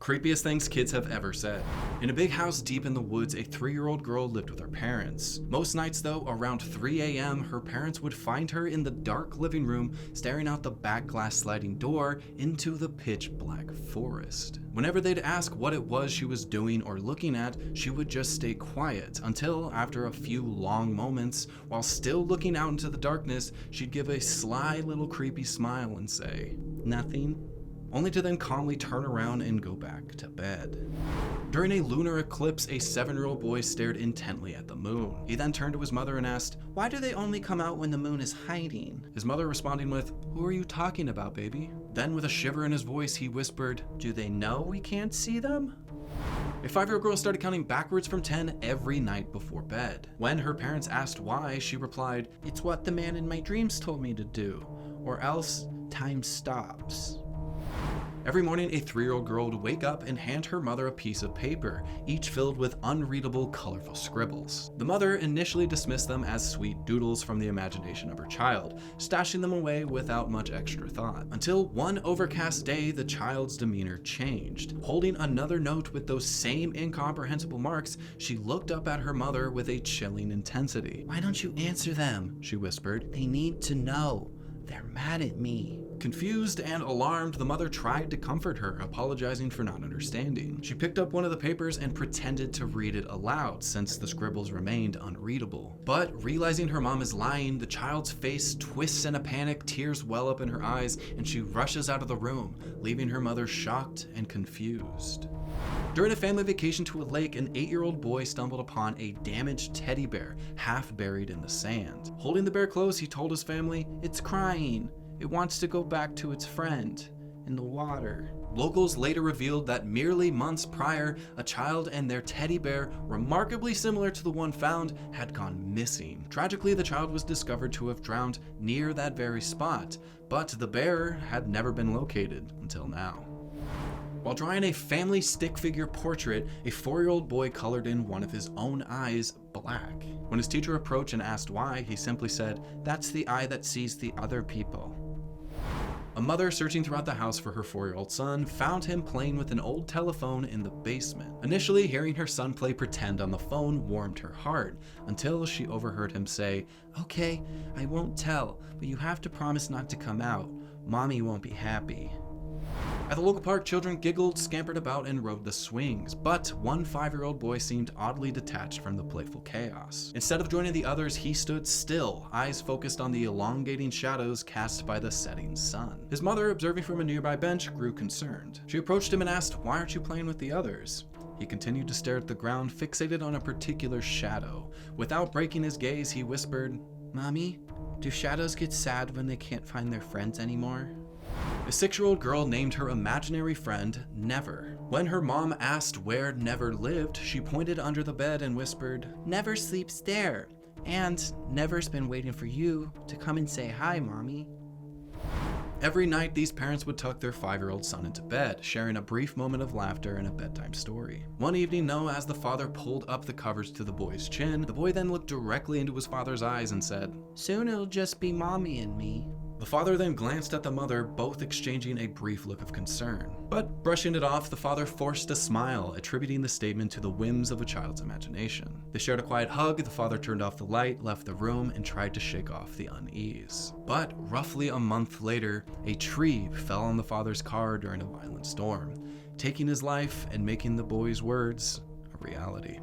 Creepiest things kids have ever said. In a big house deep in the woods, a 3-year-old girl lived with her parents. Most nights though, around 3 a.m., her parents would find her in the dark living room, staring out the back glass sliding door into the pitch black forest. Whenever they'd ask what it was she was doing or looking at, she would just stay quiet until, after a few long moments, while still looking out into the darkness, she'd give a sly little creepy smile and say, "Nothing," only to then calmly turn around and go back to bed. During a lunar eclipse, a 7-year-old boy stared intently at the moon. He then turned to his mother and asked, "Why do they only come out when the moon is hiding?" His mother responding with, "Who are you talking about, baby?" Then with a shiver in his voice, he whispered, "Do they know we can't see them?" A 5-year-old girl started counting backwards from 10 every night before bed. When her parents asked why, she replied, "It's what the man in my dreams told me to do, or else time stops." Every morning, a 3-year-old girl would wake up and hand her mother a piece of paper, each filled with unreadable, colorful scribbles. The mother initially dismissed them as sweet doodles from the imagination of her child, stashing them away without much extra thought. Until one overcast day, the child's demeanor changed. Holding another note with those same incomprehensible marks, she looked up at her mother with a chilling intensity. "Why don't you answer them?" she whispered. "They need to know. They're mad at me." Confused and alarmed, the mother tried to comfort her, apologizing for not understanding. She picked up one of the papers and pretended to read it aloud, since the scribbles remained unreadable. But realizing her mom is lying, the child's face twists in a panic, tears well up in her eyes, and she rushes out of the room, leaving her mother shocked and confused. During a family vacation to a lake, an 8-year-old boy stumbled upon a damaged teddy bear, half buried in the sand. Holding the bear close, he told his family, "It's crying. It wants to go back to its friend in the water." Locals later revealed that merely months prior, a child and their teddy bear, remarkably similar to the one found, had gone missing. Tragically, the child was discovered to have drowned near that very spot, but the bear had never been located until now. While drawing a family stick figure portrait, a 4-year-old boy colored in one of his own eyes black. When his teacher approached and asked why, he simply said, "That's the eye that sees the other people." A mother searching throughout the house for her 4-year-old son found him playing with an old telephone in the basement. Initially, hearing her son play pretend on the phone warmed her heart, until she overheard him say, "Okay, I won't tell, but you have to promise not to come out. Mommy won't be happy." At the local park, children giggled, scampered about, and rode the swings, but one 5-year-old boy seemed oddly detached from the playful chaos. Instead of joining the others, he stood still, eyes focused on the elongating shadows cast by the setting sun. His mother, observing from a nearby bench, grew concerned. She approached him and asked, "Why aren't you playing with the others?" He continued to stare at the ground, fixated on a particular shadow. Without breaking his gaze, he whispered, "Mommy, do shadows get sad when they can't find their friends anymore?" A 6-year-old girl named her imaginary friend Never. When her mom asked where Never lived, she pointed under the bed and whispered, "Never sleeps there. And Never's been waiting for you to come and say hi, Mommy." Every night, these parents would tuck their 5-year-old son into bed, sharing a brief moment of laughter and a bedtime story. One evening, though, as the father pulled up the covers to the boy's chin, the boy then looked directly into his father's eyes and said, "Soon it'll just be Mommy and me." The father then glanced at the mother, both exchanging a brief look of concern. But brushing it off, the father forced a smile, attributing the statement to the whims of a child's imagination. They shared a quiet hug, the father turned off the light, left the room, and tried to shake off the unease. But roughly a month later, a tree fell on the father's car during a violent storm, taking his life and making the boy's words a reality.